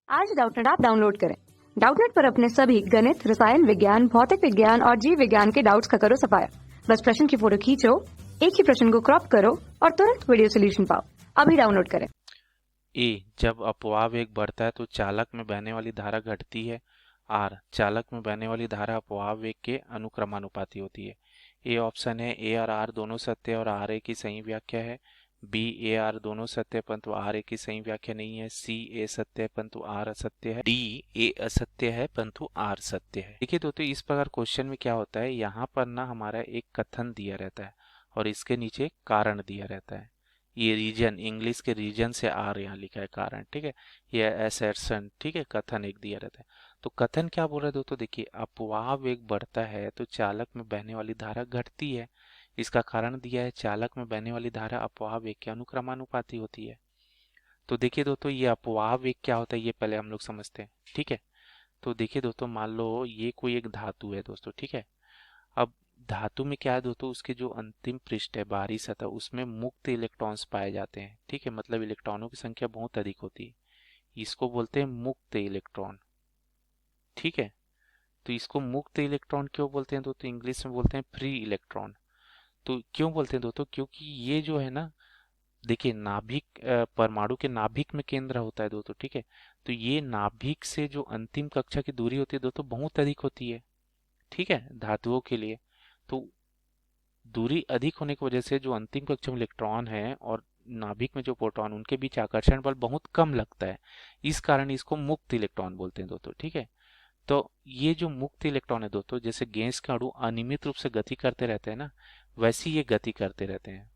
आज Doubtnut app download करें। Doubtnut पर अपने सभी गणित, रसायन विज्ञान, भौतिक विज्ञान और जीव विज्ञान के डाउट्स का करो सफाया। बस प्रश्न की फोटो खींचो, एक ही प्रश्न को क्रॉप करो और तुरंत वीडियो सोल्यूशन पाओ। अभी डाउनलोड करें। जब अपवाह वेग बढ़ता है तो चालक में बहने वाली धारा घटती है। आर, चालक में बहने वाली धारा अपवाह वेग के अनुक्रमानुपाती होती है। ए ऑप्शन है। ए और आर दोनों सत्य और आर ए की सही व्याख्या है। बी, ए आर दोनों सत्य परंतु आर ए की सही व्याख्या नहीं है। सी, ए सत्य है परंतु आर असत्य है। डी, ए असत्य है परंतु आर सत्य है। देखिए दोस्तों, इस प्रकार क्वेश्चन में क्या होता है, यहाँ पर ना हमारा एक कथन दिया रहता है और इसके नीचे कारण दिया रहता है। ये रीजन, इंग्लिश के रीजन से आर यहाँ लिखा है कारण, ठीक है। ये असर्शन, ठीक है, कथन एक दिया रहता है। तो कथन क्या बोल रहे हैं दोस्तों, देखिए अपवाह वेग बढ़ता है तो चालक में बहने वाली धारा घटती है। इसका कारण दिया है, चालक में बहने वाली धारा अपवाह वेग के अनुक्रमानुपाती होती है। तो देखिए दोस्तों, ये अपवाह वेग क्या होता है ये पहले हम लोग समझते हैं, ठीक है। तो देखिए दोस्तों, मान लो ये कोई एक धातु है दोस्तों, ठीक है। अब धातु में क्या है दोस्तों, उसके जो अंतिम पृष्ठ है, बाहरी सतह, उसमें मुक्त इलेक्ट्रॉन्स पाए जाते हैं, ठीक है। मतलब इलेक्ट्रॉनों की संख्या बहुत अधिक होती है। इसको बोलते हैं मुक्त इलेक्ट्रॉन, ठीक है। तो इसको मुक्त इलेक्ट्रॉन क्यों बोलते हैं दोस्तों, इंग्लिश में बोलते हैं फ्री इलेक्ट्रॉन। तो क्यों बोलते हैं दोस्तों, क्योंकि ये जो है ना, देखिए नाभिक, परमाणु के नाभिक में केंद्र होता है दोस्तों, ठीक है। तो ये नाभिक से जो अंतिम कक्षा की दूरी होती है दोस्तों, बहुत अधिक होती है, ठीक है, धातुओं के लिए। तो दूरी अधिक होने की वजह से जो अंतिम कक्षा में इलेक्ट्रॉन है और नाभिक में जो प्रोटॉन, उनके बीच आकर्षण बल बहुत कम लगता है। इस कारण इसको मुक्त इलेक्ट्रॉन बोलते हैं दोस्तों, ठीक है। तो ये जो मुक्त इलेक्ट्रॉन है दोस्तों, जैसे गैस के अणु अनियमित रूप से गति करते रहते हैं ना, वैसे ये गति करते रहते हैं।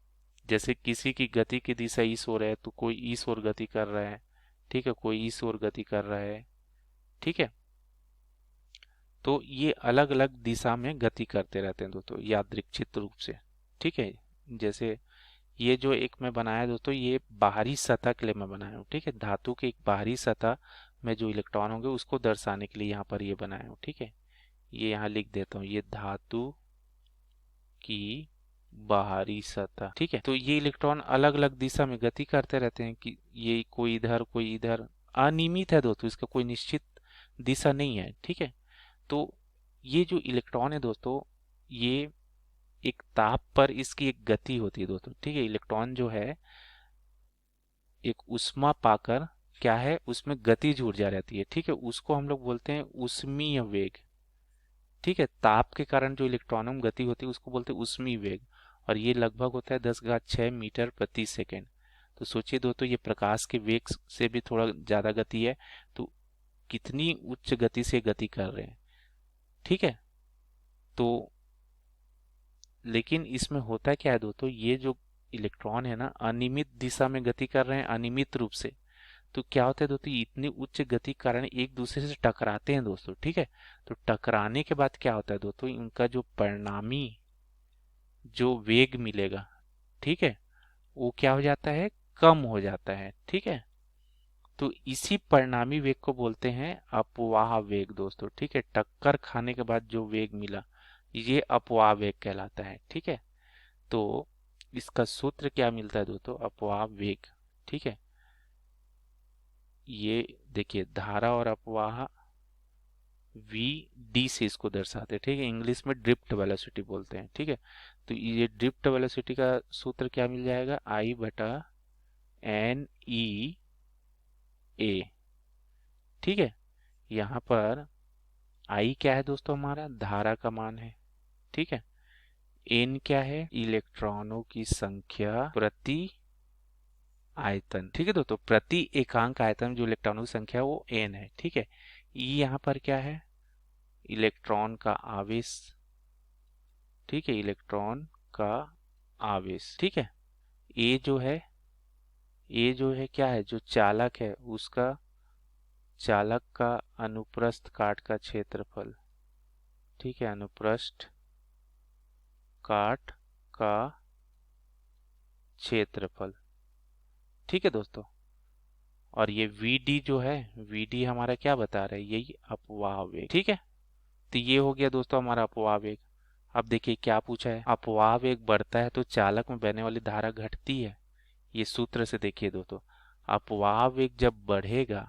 जैसे किसी की गति की दिशा इस ओर है तो कोई इस ओर गति कर रहा है, ठीक है, कोई इस ओर गति कर रहा है, ठीक है। तो ये अलग अलग दिशा में गति करते रहते हैं दोस्तों, यादृच्छिक रूप से, ठीक है। जैसे ये जो एक मैं बनाया दोस्तों, ये बाहरी सतह के लिए मैं बनाया हूँ, ठीक है। धातु के एक बाहरी सतह में जो इलेक्ट्रॉन होंगे उसको दर्शाने के लिए यहाँ पर ये बनाया हूँ, ठीक है। ये यहाँ लिख देता हूँ, ये धातु की बाहरी सतह, ठीक है। तो ये इलेक्ट्रॉन अलग अलग दिशा में गति करते रहते हैं कि ये कोई इधर कोई इधर, अनियमित है दोस्तों, इसका कोई निश्चित दिशा नहीं है, ठीक है। तो ये जो इलेक्ट्रॉन है दोस्तों, ये एक ताप पर इसकी एक गति होती है दोस्तों, ठीक है। इलेक्ट्रॉन जो है एक ऊष्मा पाकर क्या है, उसमें गतिज ऊर्जा रहती है, ठीक है। उसको हम लोग बोलते हैं ऊष्मीय वेग, ठीक है। ताप के कारण जो इलेक्ट्रॉनों में गति होती है उसको बोलते हैं ऊष्मीय वेग, और ये लगभग होता है 10⁻6 मीटर प्रति सेकेंड। तो सोचिए दोस्तों, ये प्रकाश के वेग से भी थोड़ा ज्यादा गति है, तो कितनी उच्च गति से गति कर रहे हैं, ठीक है। तो लेकिन इसमें होता क्या है दोस्तों, ये जो इलेक्ट्रॉन है ना, अनियमित दिशा में गति कर रहे हैं, अनियमित रूप से। तो क्या होता है दोस्तों, इतनी उच्च गति के कारण एक दूसरे से टकराते हैं दोस्तों, ठीक है। तो टकराने के बाद क्या होता है दोस्तों, इनका जो परिणामी जो वेग मिलेगा, ठीक है, वो क्या हो जाता है, कम हो जाता है, ठीक है। तो इसी परिणामी वेग को बोलते हैं अपवाह वेग दोस्तों, ठीक है। टक्कर खाने के बाद जो वेग मिला, ये अपवाह वेग कहलाता है, ठीक है। तो इसका सूत्र क्या मिलता है दोस्तों, अपवाह वेग, ठीक है। ये देखिए, धारा और अपवाह वी डी से इसको दर्शाते हैं, ठीक है। इंग्लिश में ड्रिफ्ट वेलोसिटी बोलते हैं, ठीक है। तो ये ड्रिफ्ट वेलोसिटी का सूत्र क्या मिल जाएगा, आई बटा एन ई ए, ठीक है। यहाँ पर आई क्या है दोस्तों, हमारा धारा का मान है, ठीक है। एन क्या है, इलेक्ट्रॉनों की संख्या प्रति आयतन, ठीक है दोस्तों। प्रति एकांक आयतन जो इलेक्ट्रॉनों की संख्या वो एन है, ठीक है। ई यहाँ पर क्या है, इलेक्ट्रॉन का आवेश, ठीक है, इलेक्ट्रॉन का आवेश, ठीक है। ए जो है, ए जो है क्या है, जो चालक है उसका, चालक का अनुप्रस्थ काट का क्षेत्रफल, ठीक है, अनुप्रस्थ काट का क्षेत्रफल, ठीक है दोस्तों। और ये VD जो है, VD हमारा क्या बता रहा है, यही अपवाह वेग, ठीक है। तो ये हो गया दोस्तों हमारा अपवाह वेग। अब देखिए क्या पूछा है, अपवाह वेग बढ़ता है तो चालक में बहने वाली धारा घटती है। ये सूत्र से देखिए दोस्तों, अपवाह वेग जब बढ़ेगा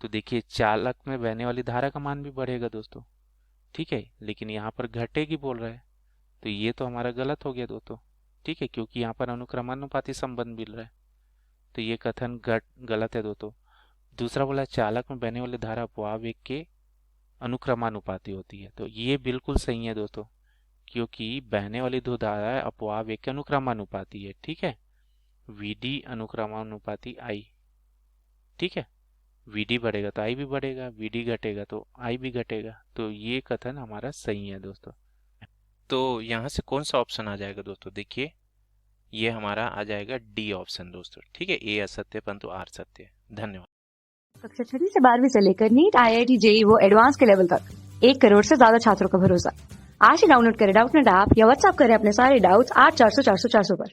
तो देखिए चालक में बहने वाली धारा का मान भी बढ़ेगा दोस्तों, ठीक है, लेकिन यहाँ पर घटेगी बोल रहा है, तो ये तो हमारा गलत हो गया दोस्तों, ठीक है, क्योंकि यहाँ पर अनुक्रमानुपाती संबंध मिल रहा है, तो ये कथन गलत है दोस्तों। दूसरा बोला चालक में बहने वाली धारा अपवाह वेग के अनुक्रमानुपाती होती है, तो ये बिल्कुल सही है दोस्तों, क्योंकि बहने वाली दो धाराएं अपवाह वेग के अनुक्रमानुपाती है, ठीक है, वीडी अनुक्रमानुपाती आई, ठीक है, वीडी बढ़ेगा तो आई भी बढ़ेगा, वीडी घटेगा तो आई भी घटेगा, तो ये कथन हमारा सही है दोस्तों। तो यहाँ से कौन सा ऑप्शन आ जाएगा दोस्तों, देखिए ये हमारा आ जाएगा डी ऑप्शन दोस्तों, ठीक है, ए असत्य परंतु आर सत्य है। धन्यवाद। कक्षा 6 से 12वीं से लेकर नीट, IIT, JEE वो एडवांस के लेवल तक 1 करोड़ से ज्यादा छात्रों का भरोसा। आज ही डाउनलोड करें डाउटनेट ऐप या व्हाट्सएप करें अपने सारे डाउट्स 8400 400 400 पर।